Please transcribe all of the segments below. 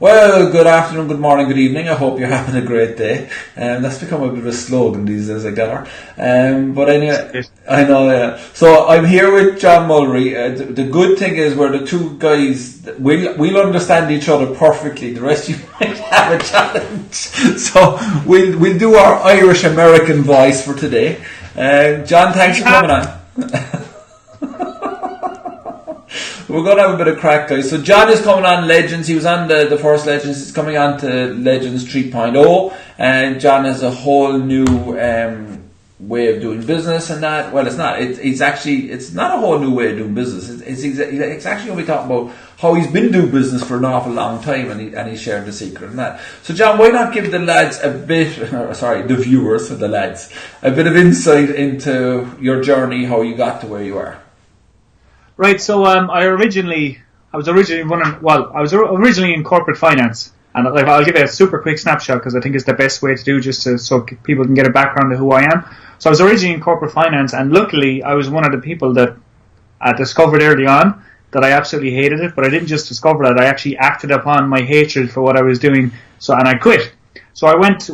Well, good afternoon, good morning, good evening. I hope you're having a great day. That's become a bit of a slogan these days, I gather. But anyway, I know. So I'm here with John Mulry. The good thing is we're the two guys. We'll understand each other perfectly. The rest of you might have a challenge. So we'll do our Irish American voice for today. John, thanks for coming on. We're going to have a bit of crack, guys. So John is coming on Legends. He was on the first Legends. He's coming on to Legends 3.0. And John has a whole new way of doing business and that. Well, it's not. It's not a whole new way of doing business. It's actually going to be talking about how he's been doing business for an awful long time, and he shared the secret in that. So John, why not give the lads the viewers, the lads, a bit of insight into your journey, how you got to where you are. Right, so I was originally in corporate finance, and I'll give you a super quick snapshot because I think it's the best way to do, just so people can get a background of who I am. So I was originally in corporate finance, and luckily I was one of the people that I discovered early on that I absolutely hated it, but I didn't just discover that, I actually acted upon my hatred for what I was doing, and I quit. So I went,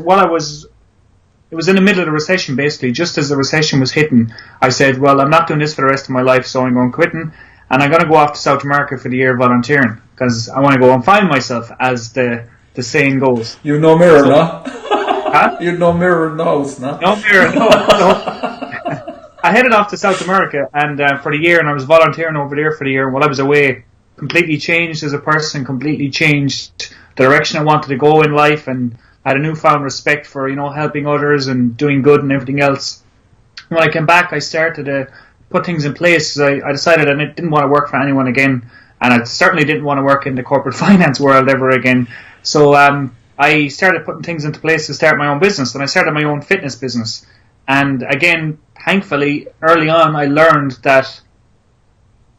it was in the middle of the recession, basically. Just as the recession was hitting, I said, well, I'm not doing this for the rest of my life, so I'm going quitting. And I'm going to go off to South America for the year volunteering, because I want to go and find myself, as the saying goes. You've no mirror, no? Huh? You've no mirror in the house, no? No mirror, no. I headed off to South America and for the year, and I was volunteering over there for the year. And while I was away, completely changed as a person, completely changed the direction I wanted to go in life, and I had a newfound respect for, helping others and doing good and everything else. When I came back, I started to put things in place. I decided I didn't want to work for anyone again, and I certainly didn't want to work in the corporate finance world ever again. So I started putting things into place to start my own business, and I started my own fitness business. And again, thankfully, early on, I learned that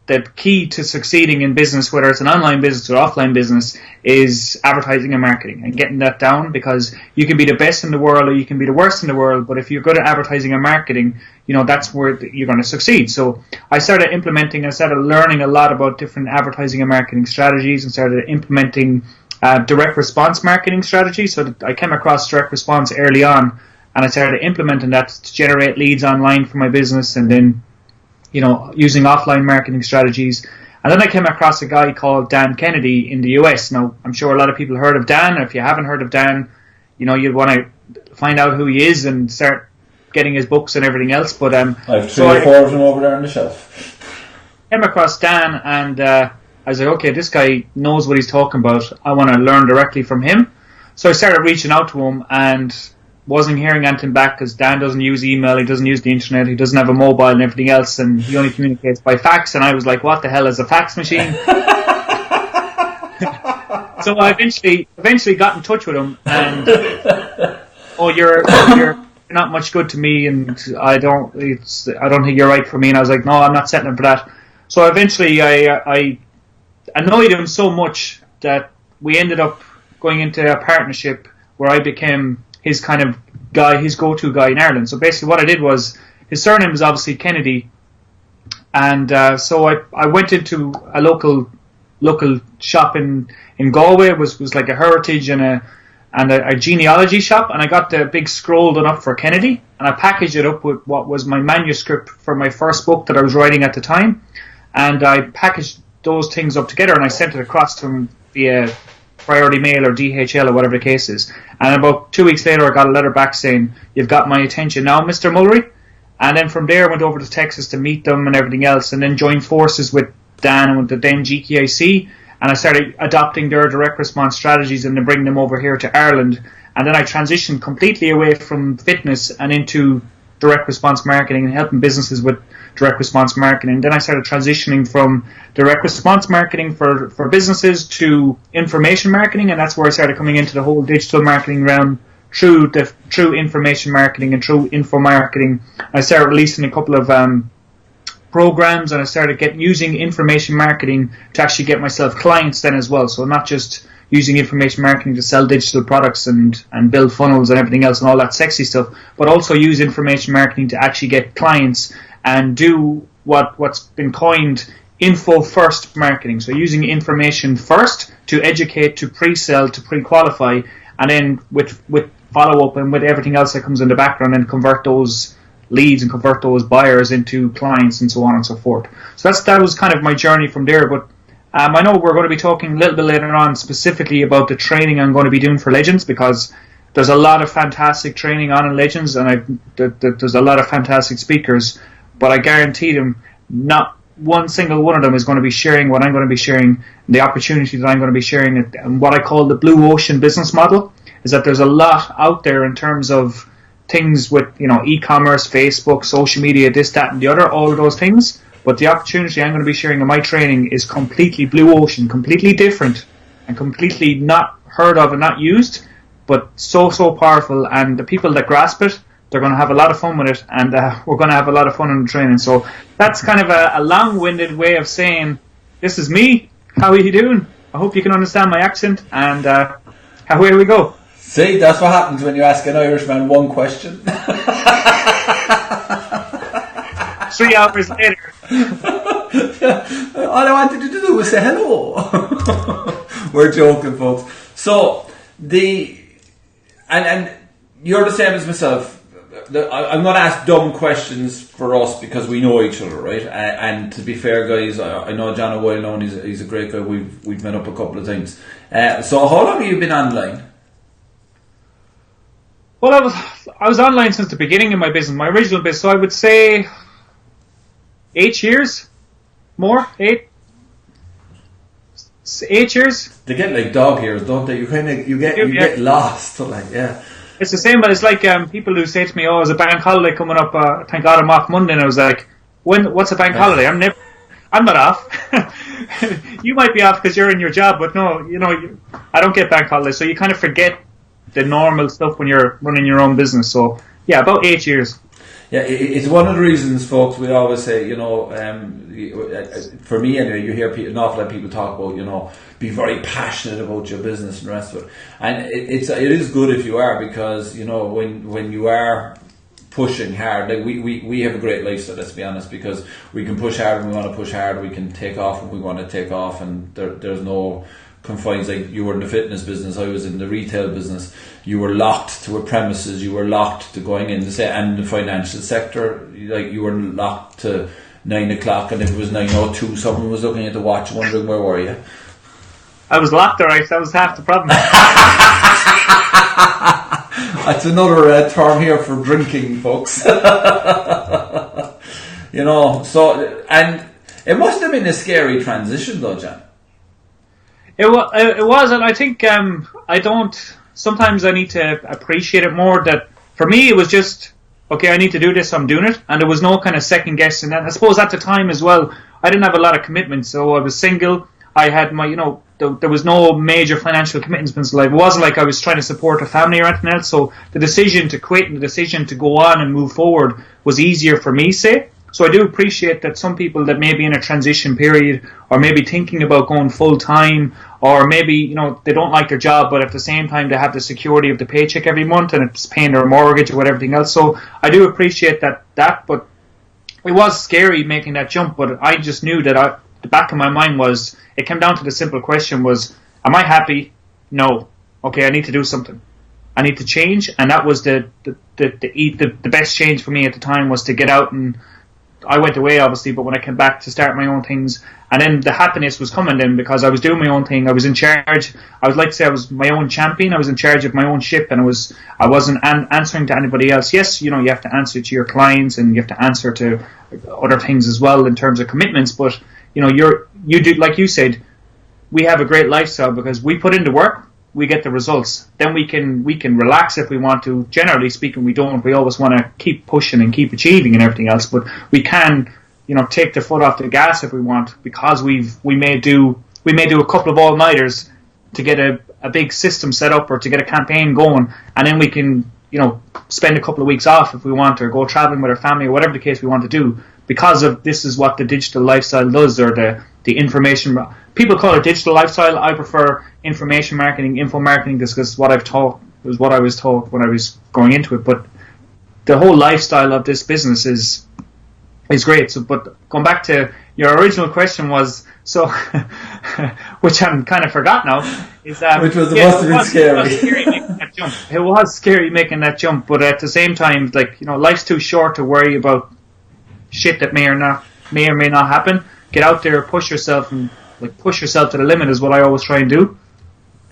the key to succeeding in business, whether it's an online business or offline business, is advertising and marketing, and getting that down, because you can be the best in the world or you can be the worst in the world, but if you're good at advertising and marketing, that's where you're going to succeed. So I started implementing and started learning a lot about different advertising and marketing strategies, and started implementing direct response marketing strategies. So I came across direct response early on, and I started implementing that to generate leads online for my business, and then using offline marketing strategies. And then I came across a guy called Dan Kennedy in the US. Now, I'm sure a lot of people heard of Dan. If you haven't heard of Dan, you'd want to find out who he is and start getting his books and everything else. But I have three or four of them over there on the shelf. Came across Dan, and I was like, okay, this guy knows what he's talking about. I want to learn directly from him. So I started reaching out to him, and wasn't hearing anything back, because Dan doesn't use email, he doesn't use the internet, he doesn't have a mobile and everything else, and he only communicates by fax. And I was like, what the hell is a fax machine? So I eventually got in touch with him, and you're not much good to me, and I don't think you're right for me. And I was like, no, I'm not settling for that. So eventually I annoyed him so much that we ended up going into a partnership where I became his kind of guy, his go-to guy in Ireland. So basically what I did was, his surname is obviously Kennedy, and so I went into a local shop in Galway. It was like a heritage and a genealogy shop, and I got the big scroll done up for Kennedy, and I packaged it up with what was my manuscript for my first book that I was writing at the time, and I packaged those things up together, and I sent it across to him via priority mail or DHL or whatever the case is. And about 2 weeks later, I got a letter back saying, "You've got my attention now, Mr. Mulry." And then from there, I went over to Texas to meet them and everything else, and then joined forces with Dan and with the then GKIC, and I started adopting their direct response strategies and then bringing them over here to Ireland. And then I transitioned completely away from fitness and into direct response marketing and helping businesses with direct response marketing. Then I started transitioning from direct response marketing for businesses to information marketing, and that's where I started coming into the whole digital marketing realm through information marketing and through info marketing. I started releasing a couple of programs, and I started using information marketing to actually get myself clients then as well. So not just using information marketing to sell digital products and build funnels and everything else and all that sexy stuff, but also use information marketing to actually get clients and do what's been coined info first marketing. So using information first to educate, to pre-sell, to pre-qualify, and then with follow-up and with everything else that comes in the background, and convert those leads and convert those buyers into clients and so on and so forth. So that was kind of my journey from there. But I know we're going to be talking a little bit later on specifically about the training I'm going to be doing for Legends, because there's a lot of fantastic training on in Legends, and there's a lot of fantastic speakers, but I guarantee them not one single one of them is going to be sharing what I'm going to be sharing, the opportunity that I'm going to be sharing, and what I call the blue ocean business model is that there's a lot out there in terms of things with, e-commerce, Facebook, social media, this, that, and the other, all of those things. But the opportunity I'm going to be sharing in my training is completely blue ocean, completely different, and completely not heard of and not used, but so powerful. And the people that grasp it, they're going to have a lot of fun with it, and we're going to have a lot of fun in the training. So that's kind of a long-winded way of saying, this is me. How are you doing? I hope you can understand my accent, and away we go. See, that's what happens when you ask an Irishman one question. 3 hours later. All I wanted to do was say hello. We're joking, folks. So, and you're the same as myself. I'm going to ask dumb questions for us because we know each other, right? And to be fair, guys, I know John well known. He's a great guy. We've met up a couple of times. So how long have you been online? Well, I was online since the beginning of my business, my original business. So I would say 8 years, more 8 years. They get like dog ears, don't they? You get lost, like yeah. It's the same, but it's like people who say to me, "Oh, there's a bank holiday coming up. Thank God I'm off Monday." And I was like, What's a bank holiday? I'm not off. You might be off because you're in your job, but no, I don't get bank holidays. So you kind of forget the normal stuff when you're running your own business. So yeah, about 8 years. Yeah, it's one of the reasons, folks, we always say, for me anyway, you hear an awful lot of people talk about, be very passionate about your business and the rest of it. And it is good if you are, because, when you are pushing hard, like we have a great lifestyle, let's be honest, because we can push hard when we want to push hard, we can take off when we want to take off, and there's no confines. Like you were in the fitness business, I was in the retail business. You were locked to a premises, you were locked to going in and the financial sector, like you were locked to 9 o'clock, and if it was 9:02, someone was looking at the watch wondering where were you. I was locked, alright, that was half the problem. That's another term here for drinking, folks. So, and it must have been a scary transition though, John. It was, and I think sometimes I need to appreciate it more. That for me it was just, okay, I need to do this, so I'm doing it, and there was no kind of second guessing. And I suppose at the time as well, I didn't have a lot of commitments, so I was single. I had my, there was no major financial commitments in life. It wasn't like I was trying to support a family or anything else. So the decision to quit and the decision to go on and move forward was easier for me, say. So I do appreciate that some people that may be in a transition period, or maybe thinking about going full time, or maybe they don't like their job, but at the same time they have the security of the paycheck every month and it's paying their mortgage or whatever else. So I do appreciate that. But it was scary making that jump. But I just knew that the back of my mind was, it came down to the simple question was, am I happy? No. Okay, I need to do something. I need to change, and that was the best change for me at the time, was to get out. And I went away, obviously, but when I came back to start my own things, and then the happiness was coming then, because I was doing my own thing. I was in charge. I would like to say I was my own champion. I was in charge of my own ship, and I wasn't answering to anybody else. Yes, you have to answer to your clients, and you have to answer to other things as well in terms of commitments. But you do, like you said, we have a great lifestyle because we put in the work. We get the results. Then we can relax if we want to. Generally speaking, we don't. We always want to keep pushing and keep achieving and everything else. But we can, take the foot off the gas if we want, because we may do a couple of all-nighters to get a big system set up or to get a campaign going, and then we can spend a couple of weeks off if we want, or go traveling with our family, or whatever the case we want to do. Because of this is what the digital lifestyle does, or the information. People call it digital lifestyle. I prefer information marketing, info marketing, because what I've taught was what I was taught when I was going into it. But the whole lifestyle of this business is great. So, but going back to your original question was, so, which I'm kind of forgot now, is which was must have been scary. It was scary making that jump, but at the same time, like, life's too short to worry about shit that may or may not happen. Get out there, push yourself to the limit is what I always try and do.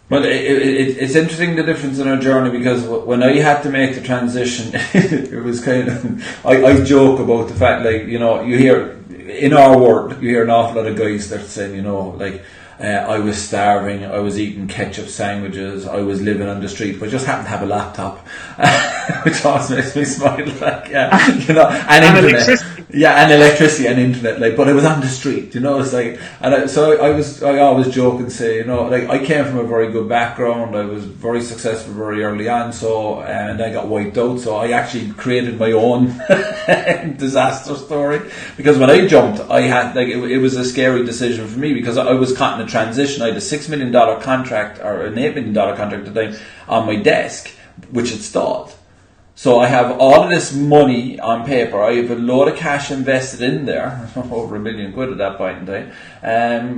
Well, it's interesting the difference in our journey, because when I had to make the transition, it was kind of, I joke about the fact, like, you hear, in our world, you hear an awful lot of guys that say, like, I was starving, I was eating ketchup sandwiches, I was living on the street, but I just happened to have a laptop, which always makes me smile, like, and internet. Electricity. Yeah, and electricity and internet, like, but I was on the street, it's like, I always joke and say, like, I came from a very good background, I was very successful very early on, and I got wiped out, so I actually created my own disaster story, because when I jumped, I had, like, it was a scary decision for me, because I was caught in a transition. I had a $6 million contract, or an $8 million contract at the time, on my desk, which had stalled. So I have all of this money on paper. I have a load of cash invested in there, over £1 million at that point in time,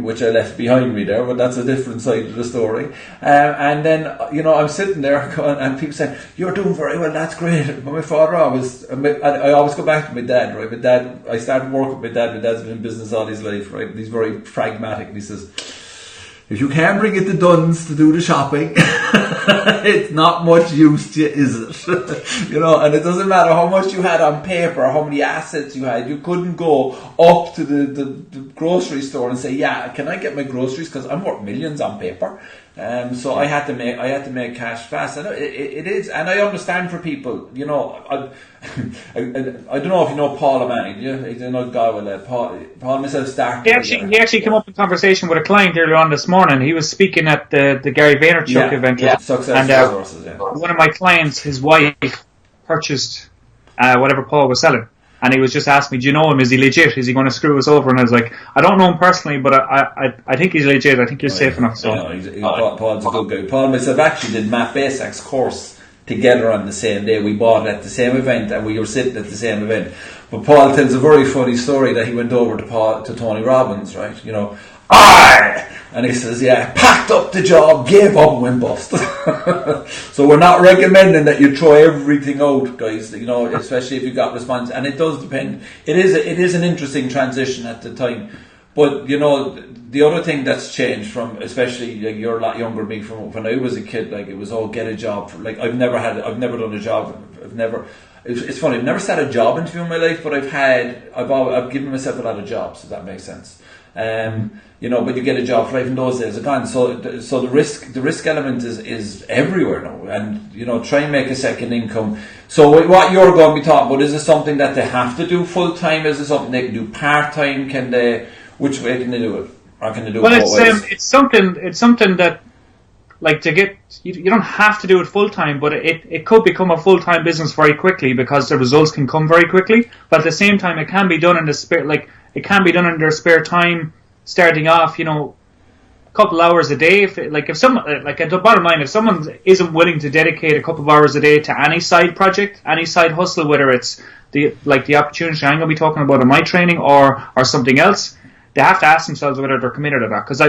which I left behind me there, but that's a different side of the story. And then, I'm sitting there and people say, "You're doing very well, that's great." But my father I always go back to my dad, right? My dad, I started working with my dad. My dad's been in business all his life, right? He's very pragmatic, and he says, if you can't bring it to Dunn's to do the shopping, it's not much use to you, is it? And it doesn't matter how much you had on paper, or how many assets you had. You couldn't go up to the grocery store and say, "Yeah, can I get my groceries? Because I'm worth millions on paper." So I had to make cash fast. And it is, and I understand for people. I don't know if you know Paul O'Mahony. Do you? He's another guy with Paul and myself started. He actually came up in conversation with a client earlier on this morning. He was speaking at the Gary Vaynerchuk event. Yeah, Success Resources. Yeah. One of my clients, his wife, purchased whatever Paul was selling. And he was just asking me, "Do you know him? Is he legit? Is he going to screw us over?" And I was like, "I don't know him personally, but I think he's legit. I think you're safe enough." So Paul's a good guy. Paul and myself actually did Matt Basak's course together on the same day. We bought it at the same event, and we were sitting at the same event. But Paul tells a very funny story that he went over to Tony Robbins, right? And he says, "Yeah, packed up the job, gave up, went bust." So we're not recommending that you throw everything out, guys. Especially if you got response, and it does depend. It is an interesting transition at the time, but the other thing that's changed from, especially like you're a lot younger than me, from when I was a kid, like it was all get a job. Like I've never done a job. It's funny. I've never sat a job interview in my life, but I've given myself a lot of jobs. If that makes sense. But you get a job for life, and those days are gone. So the risk element is everywhere now, and try and make a second income. So what you're going to be talking about, is it something that they have to do full time? Is it something they can do part time? Which way can they do it? Or can they do it both ways? It's something that, like, to get, you don't have to do it full time, but it could become a full time business very quickly, because the results can come very quickly. But at the same time, it can be done in the spare, like it can be done in their spare time, starting off, a couple hours a day. If someone, like, at the bottom line, if someone isn't willing to dedicate a couple of hours a day to any side project, any side hustle, whether it's the opportunity I'm going to be talking about in my training or something else, they have to ask themselves whether they're committed or not. Because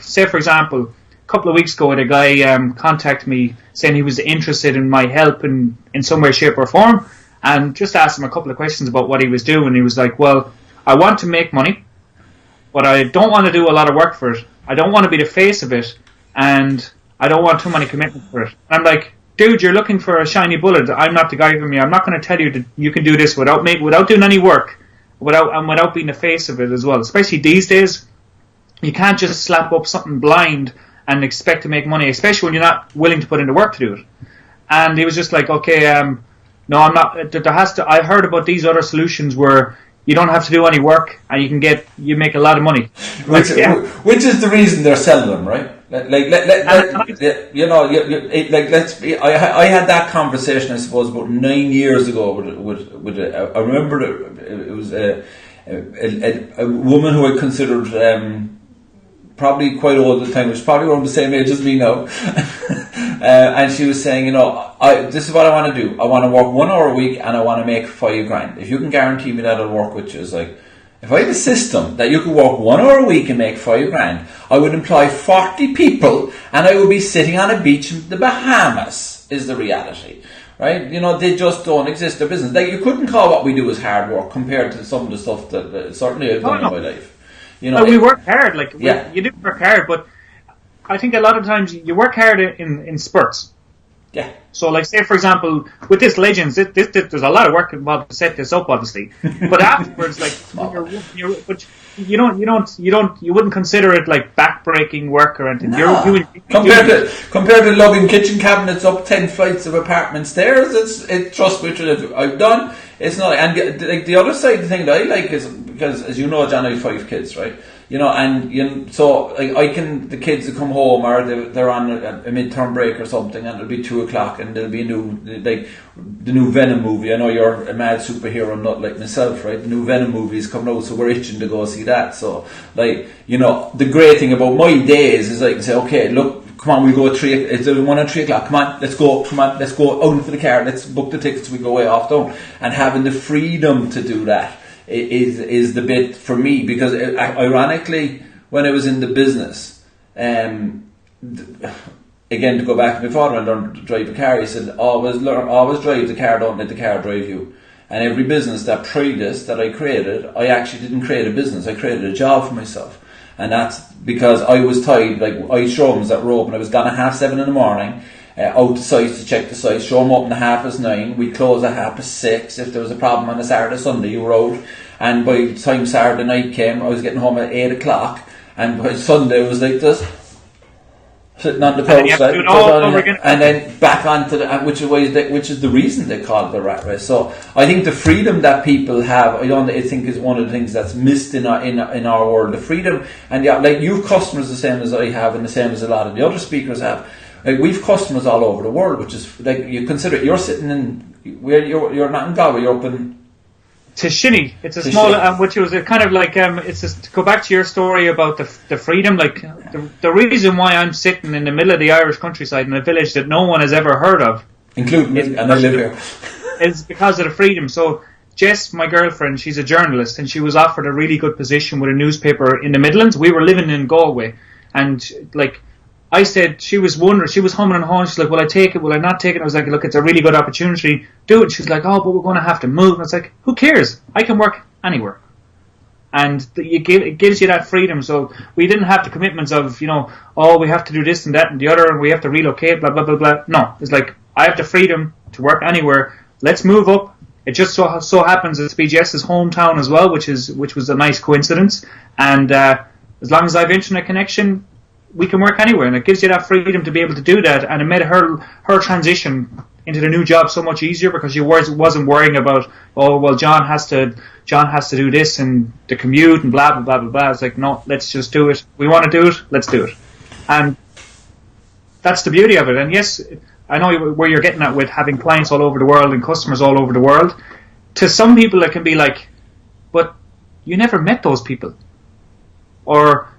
say for example, a couple of weeks ago, a guy contacted me saying he was interested in my help in some way, shape or form, and just asked him a couple of questions about what he was doing. He was like, "Well, I want to make money, but I don't want to do a lot of work for it. I don't want to be the face of it, and I don't want too many commitments for it." And I'm like, "Dude, you're looking for a shiny bullet. I'm not the guy for me. I'm not going to tell you that you can do this without doing any work, without being the face of it as well. Especially these days, you can't just slap up something blind and expect to make money, especially when you're not willing to put in the work to do it." And he was just like, "Okay, no, I'm not. There has to. I heard about these other solutions where you don't have to do any work and you make a lot of money." Which is the reason they're selling them, right? I had that conversation, I suppose, about 9 years ago with I remember it was a woman who I considered probably quite old at the time, which is probably around the same age as me now. And she was saying, this is what I want to do. I want to work 1 hour a week and I want to make $5,000. If you can guarantee me that I'll work with you. It's like, if I had a system that you could work 1 hour a week and make $5,000, I would employ 40 people and I would be sitting on a beach in the Bahamas, is the reality. Right? You know, they just don't exist. Their business. Like, you couldn't call what we do as hard work compared to some of the stuff that certainly I've done in my life. You know, we work hard. Like, you do work hard, but I think a lot of times you work hard in spurts. Yeah. So, like, say for example, with this Legends, there's a lot of work involved to set this up, obviously. But afterwards, like, you wouldn't consider it like back-breaking work or anything. No. Compared to lugging kitchen cabinets up 10 flights of apartment stairs, trust me, I've done. It's not, and like the other side, the thing that I like is because, as you know, John, I have 5 kids, right? You know, and so like the kids that come home or they're on a midterm break or something, and it'll be 2:00 and there'll be the new Venom movie. I know you're a mad superhero nut like myself, right? The new Venom movie is coming out, so we're itching to go see that. So, like, you know, the great thing about my days is I can say, okay, look, come on, we go at 3. It's 1 at 3:00. Come on, let's go. Come on, let's go out into the car. Let's book the tickets. We go way off down, and having the freedom to do that is the bit for me, because ironically, when I was in the business, again, to go back to my father and learn to drive a car, he said, always drive the car, don't let the car drive you. And every business that I created, I actually didn't create a business, I created a job for myself. And that's because I was tied, like, I showrooms that were open, I was gone at 7:30 in the morning, out to sites to check the sites, show them open at 9:30, we'd close at 6:30. If there was a problem on a Saturday, Sunday, you were out. And by the time Saturday night came, I was getting home at 8:00, and by Sunday it was like this, sitting on the couch, and then back onto which is the reason they call it the rat race. So I think the freedom that people have, I think is one of the things that's missed in our world. The freedom, and like, you've customers the same as I have, and the same as a lot of the other speakers have. Like, we've customers all over the world, which is like, you consider you're sitting in where you're not in Galway, you're up in Tishini. It's a small, which was a kind of like, it's just to go back to your story about the freedom. Like, the reason why I'm sitting in the middle of the Irish countryside in a village that no one has ever heard of, including me, and I live here, is because of the freedom. So Jess, my girlfriend, she's a journalist, and she was offered a really good position with a newspaper in the Midlands. We were living in Galway, and like, I said, she was wondering, she was humming and hawing. She's like, will I take it? Will I not take it? I was like, look, it's a really good opportunity. Do it. She's like, oh, but we're going to have to move. And it's like, who cares? I can work anywhere. And it gives you that freedom. So we didn't have the commitments of, we have to do this and that and the other, and we have to relocate, blah, blah, blah, blah. No, it's like, I have the freedom to work anywhere. Let's move up. It just so happens it's BGS's hometown as well, which was a nice coincidence. And as long as I have internet connection, we can work anywhere, and it gives you that freedom to be able to do that. And it made her transition into the new job so much easier, because she wasn't worrying about, oh, well, John has to do this and the commute and blah blah blah blah blah. It's like, no, let's just do it. We want to do it, let's do it. And that's the beauty of it. And yes, I know where you're getting at with having clients all over the world and customers all over the world. To some people, it can be like, but you never met those people, or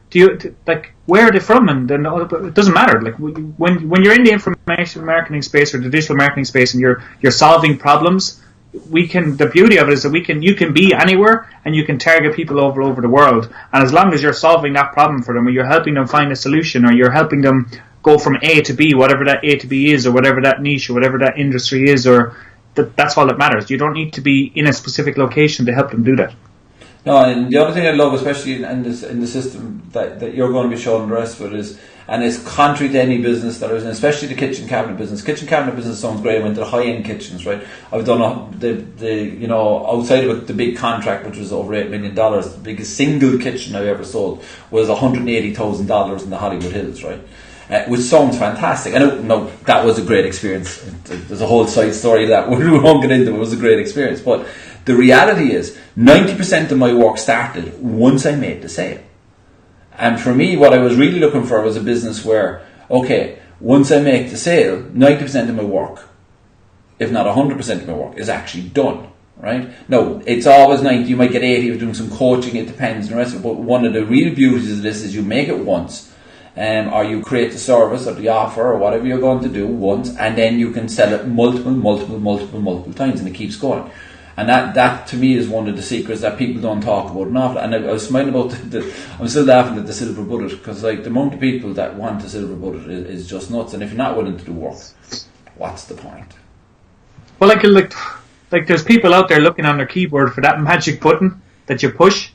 where are they from? And then it doesn't matter. Like, when you're in the information marketing space or the digital marketing space, and you're solving problems, the beauty of it is that you can be anywhere, and you can target people all over the world. And as long as you're solving that problem for them, or you're helping them find a solution, or you're helping them go from A to B, whatever that A to B is, or whatever that niche or whatever that industry is, or that's all that matters. You don't need to be in a specific location to help them do that. No, and the other thing I love, especially in the system that you're going to be showing the rest of it, is, and it's contrary to any business that is, and especially the kitchen cabinet business. Kitchen cabinet business sounds great. I went to the high-end kitchens, right? I've done outside of it, the big contract, which was over $8 million. The biggest single kitchen I've ever sold was $180,000 in the Hollywood Hills, right? Which sounds fantastic. And no, that was a great experience. There's a whole side story of that we won't get into. It was a great experience, but the reality is 90% of my work started once I made the sale. And for me, what I was really looking for was a business where, okay, once I make the sale, 90% of my work, if not 100% of my work, is actually done, right? No, it's always 90. You might get 80 if you're doing some coaching, it depends, and the rest of it. But one of the real beauties of this is you make it once, or you create the service or the offer or whatever you're going to do once, and then you can sell it multiple times, and it keeps going. And that to me is one of the secrets that people don't talk about enough. And I was smiling about I'm still laughing at the silver bullet, because like the amount of people that want the silver bullet is just nuts. And if you're not willing to do work, what's the point? Well, like there's people out there looking on their keyboard for that magic button that you push,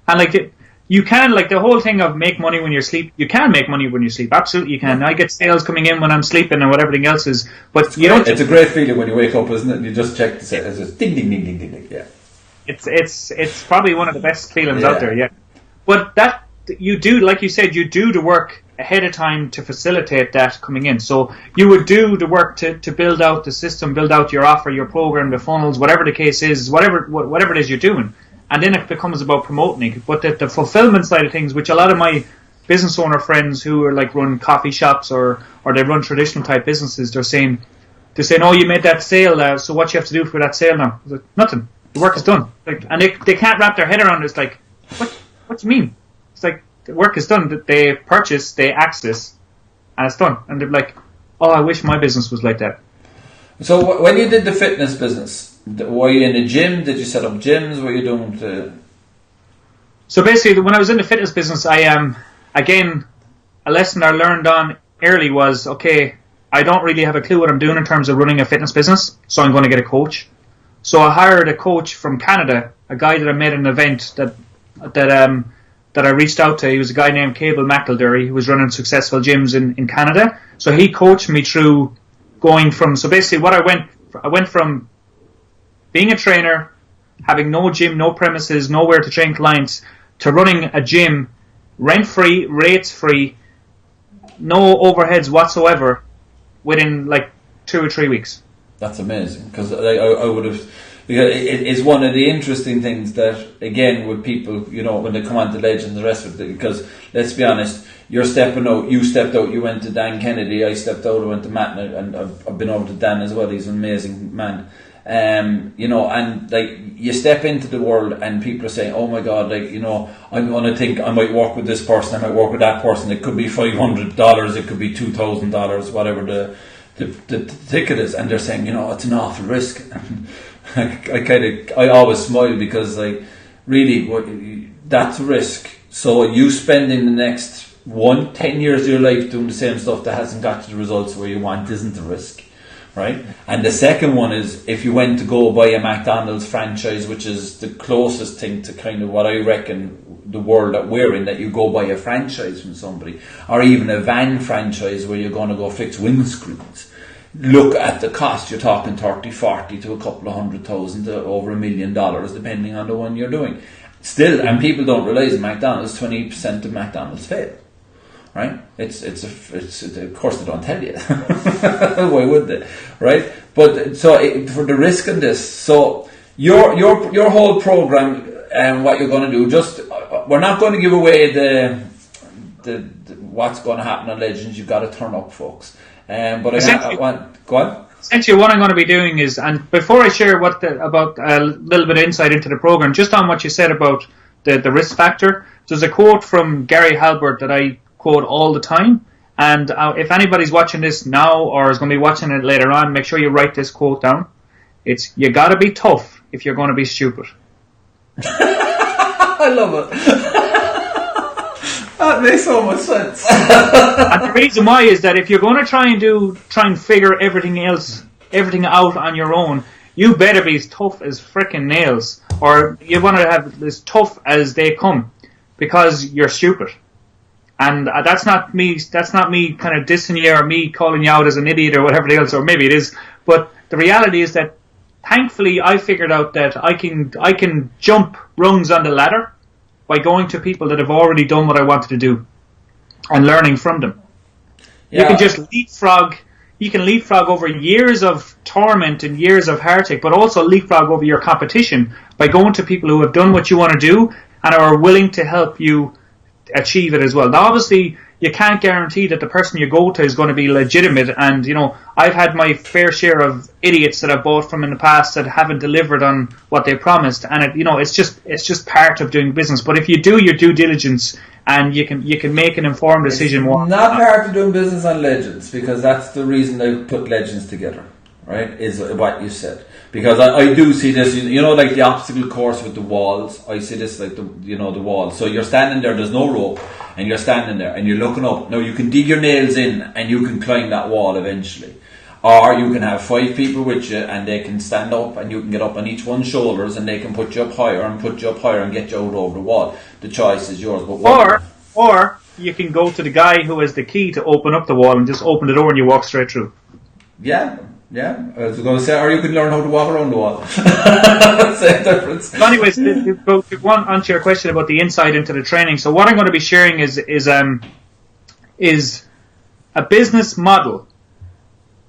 and you can, like, the whole thing of make money when you sleep. You can make money when you sleep. Absolutely, you can. I get sales coming in when I'm sleeping and what everything else is. But you don't. It's a great feeling when you wake up, isn't it? And you just check the sales. It's just ding, ding, ding, ding, ding, ding. Yeah. It's probably one of the best feelings out there. Yeah. But that you do, like you said, you do the work ahead of time to facilitate that coming in. So you would do the work to build out the system, build out your offer, your program, the funnels, whatever the case is, whatever it is you're doing. And then it becomes about promoting it. But the fulfillment side of things, which a lot of my business owner friends who are like run coffee shops or they run traditional type businesses, they're saying, oh, you made that sale, so what you have to do for that sale now? I was like, nothing. The work is done. Like, and they can't wrap their head around it. It's like, what do you mean? It's like, the work is done. They purchase, they access, and it's done. And they're like, oh, I wish my business was like that. So when you did the fitness business, were you in a gym? Did you set up gyms? What were you doing? So basically, when I was in the fitness business, again, a lesson I learned on early was, okay, I don't really have a clue what I'm doing in terms of running a fitness business, so I'm going to get a coach. So I hired a coach from Canada, a guy that I met at an event that I reached out to. He was a guy named Cable McElderry, who was running successful gyms in Canada. So he coached me through going from, so basically what I went from being a trainer, having no gym, no premises, nowhere to train clients, to running a gym, rent-free, rates-free, no overheads whatsoever, within like 2 or 3 weeks. That's amazing, because I would have. It's one of the interesting things that, again, with people, when they come on to Legends and the rest of it, because let's be honest, you're stepping out, you stepped out, you went to Dan Kennedy, I stepped out, I went to Matt, and I've been over to Dan as well. He's an amazing man. And like, you step into the world and people are saying, oh my God, like, I'm going to think I might work with this person, I might work with that person. It could be $500, it could be $2,000, whatever the ticket is, and they're saying, it's an awful risk. I always smile, because like, really, that's a risk. So you spending the next 10 years of your life doing the same stuff that hasn't got to the results where you want isn't a risk, right? And the second one is, if you went to go buy a McDonald's franchise, which is the closest thing to kind of what I reckon the world that we're in, that you go buy a franchise from somebody, or even a van franchise where you're going to go fix windscreens. Look at the cost. You're talking 30, 40 to a couple of $100,000 to over $1 million, depending on the one you're doing. Still, and people don't realise, McDonald's, 20% of McDonald's fail. Right? It's of course they don't tell you. Why would they? Right? But for the risk in this, so your whole program and what you're going to do, just we're not going to give away the what's going to happen on Legends. You've got to turn up, folks. But I want go on. Essentially, what I'm going to be doing is, and before I share about a little bit of insight into the program, just on what you said about the risk factor, there's a quote from Gary Halbert that I quote all the time. And if anybody's watching this now or is going to be watching it later on, make sure you write this quote down. It's, you got to be tough if you're going to be stupid. I love it. That makes so much sense. And the reason why is that if you're going to try and figure everything out on your own, you better be as tough as frickin' nails, or you want to have as tough as they come, because you're stupid. And that's not me kind of dissing you or me calling you out as an idiot or whatever else, or maybe it is. But the reality is that thankfully I figured out that I can jump rungs on the ladder by going to people that have already done what I wanted to do and learning from them. Yeah. You can just leapfrog. You can leapfrog over years of torment and years of heartache, but also leapfrog over your competition by going to people who have done what you want to do and are willing to help you achieve it as well. Now, obviously, you can't guarantee that the person you go to is going to be legitimate, and I've had my fair share of idiots that I've bought from in the past that haven't delivered on what they promised, and it's just part of doing business. But if you do your due diligence and you can make an informed decision. It's not part of doing business on Legends, because that's the reason they put Legends together, right, is what you said. Because I do see this, like the obstacle course with the walls. I see this like the walls. So you're standing there, there's no rope, and you're standing there and you're looking up. Now you can dig your nails in and you can climb that wall eventually. Or you can have 5 people with you and they can stand up and you can get up on each one's shoulders and they can put you up higher and get you out over the wall. The choice is yours. But or you can go to the guy who has the key to open up the wall and just open the door and you walk straight through. Yeah. I was going to say, or you can learn how to walk around the wall. Same difference. But anyways, one answer your question about the insight into the training. So what I'm going to be sharing is a business model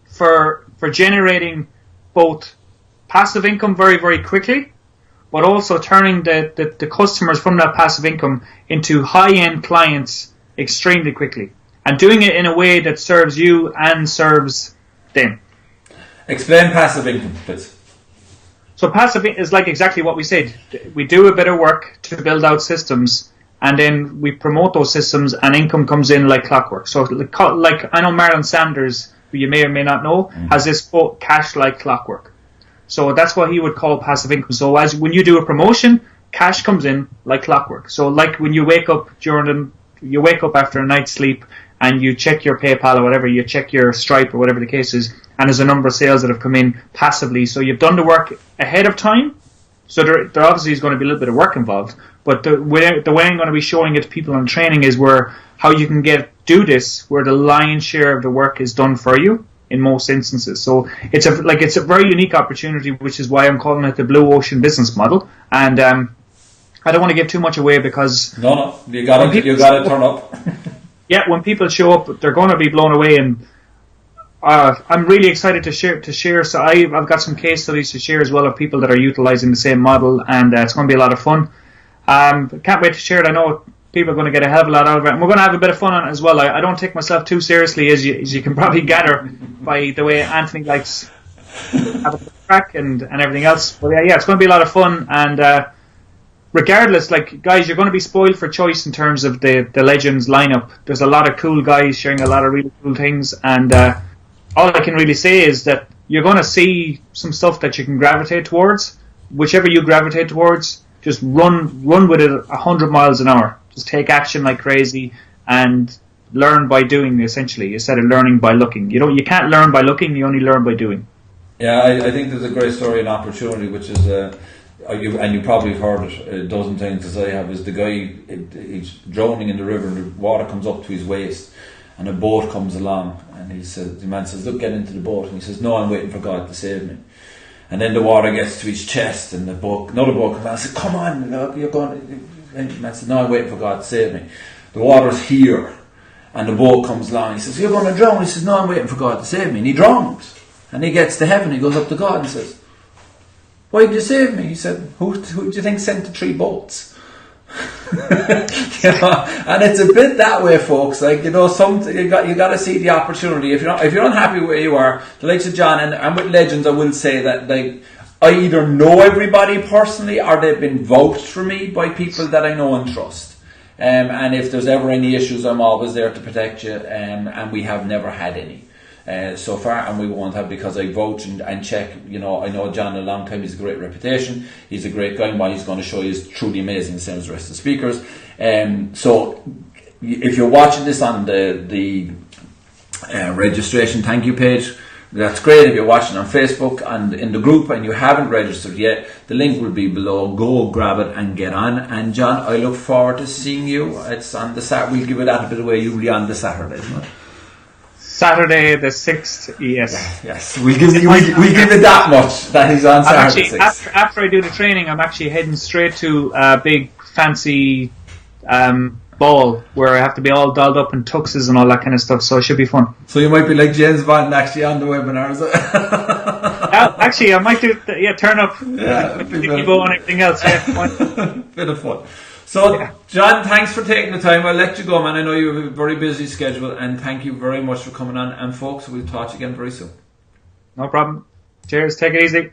for generating both passive income very, very quickly, but also turning the customers from that passive income into high-end clients extremely quickly, and doing it in a way that serves you and serves them. Explain passive income, please. So passive is like exactly what we said. We do a bit of work to build out systems, and then we promote those systems, and income comes in like clockwork. So like I know Marlon Sanders, who you may or may not know, has this quote, cash like clockwork. So that's what he would call passive income. So when you do a promotion, cash comes in like clockwork. So like when you wake up after a night's sleep and you check your PayPal or whatever, you check your Stripe or whatever the case is, and there's a number of sales that have come in passively. So you've done the work ahead of time. So there obviously is going to be a little bit of work involved. But the way I'm going to be showing it to people on training is how you can do this where the lion's share of the work is done for you in most instances. So it's a very unique opportunity, which is why I'm calling it the blue ocean business model. And I don't want to give too much away because you got to turn up. Yeah, when people show up, they're going to be blown away, and I'm really excited to share. So I've got some case studies to share as well of people that are utilizing the same model, and it's going to be a lot of fun. Can't wait to share it. I know people are going to get a hell of a lot out of it, and we're going to have a bit of fun on it as well. I don't take myself too seriously, as you can probably gather by the way Anthony likes having a crack and everything else. But yeah, it's going to be a lot of fun, and regardless, like guys, you're going to be spoiled for choice in terms of the Legends lineup. There's a lot of cool guys sharing a lot of really cool things, and all I can really say is that you're going to see some stuff that you can gravitate towards. Whichever you gravitate towards, just run with it 100 miles an hour. Just take action like crazy and learn by doing, essentially, instead of learning by looking. You can't learn by looking, you only learn by doing. Yeah, I think there's a great story and opportunity, which is, you probably have heard it a dozen times as I have, is the guy, he's drowning in the river and the water comes up to his waist and a boat comes along and the man says, look, get into the boat. And he says, no, I'm waiting for God to save me. And then the water gets to his chest and another boat comes along and says, come on, look, you're going. And the man says, no, I'm waiting for God to save me. The water's here. And the boat comes along. He says, you're going to drown. He says, no, I'm waiting for God to save me. And he drowns. And he gets to heaven. He goes up to God and says, why did you save me? He said, who do you think sent the 3 boats? And it's a bit that way, folks. Like, you got to see the opportunity. If you're unhappy where you are, the likes of John and with Legends, I will say that, like, I either know everybody personally or they've been vouched for me by people that I know and trust. And if there's ever any issues, I'm always there to protect you. And we have never had any so far, and we won't have, because I vouch and check. I know John a long time. He's a great reputation. He's a great guy. And what he's going to show you is truly amazing, the same as the rest of the speakers. So if you're watching this on the registration thank you page, that's great. If you're watching on Facebook and in the group and you haven't registered yet, the link will be below. Go grab it and get on. And John, I look forward to seeing you. It's on the Saturday. We'll give it that a bit away. Usually on the Saturday, isn't it? Saturday the 6th, yes. Yes, we give it that much, that he's on Saturday the 6th. After I do the training, I'm actually heading straight to a big fancy ball where I have to be all dolled up in tuxes and all that kind of stuff, so it should be fun. So you might be like James Bond actually on the webinar, is it? Actually, I might turn up with the bow and everything else. Yeah, bit of fun. So, yeah. John, thanks for taking the time. I'll let you go, man. I know you have a very busy schedule, and thank you very much for coming on. And folks, we'll talk to you again very soon. No problem. Cheers. Take it easy.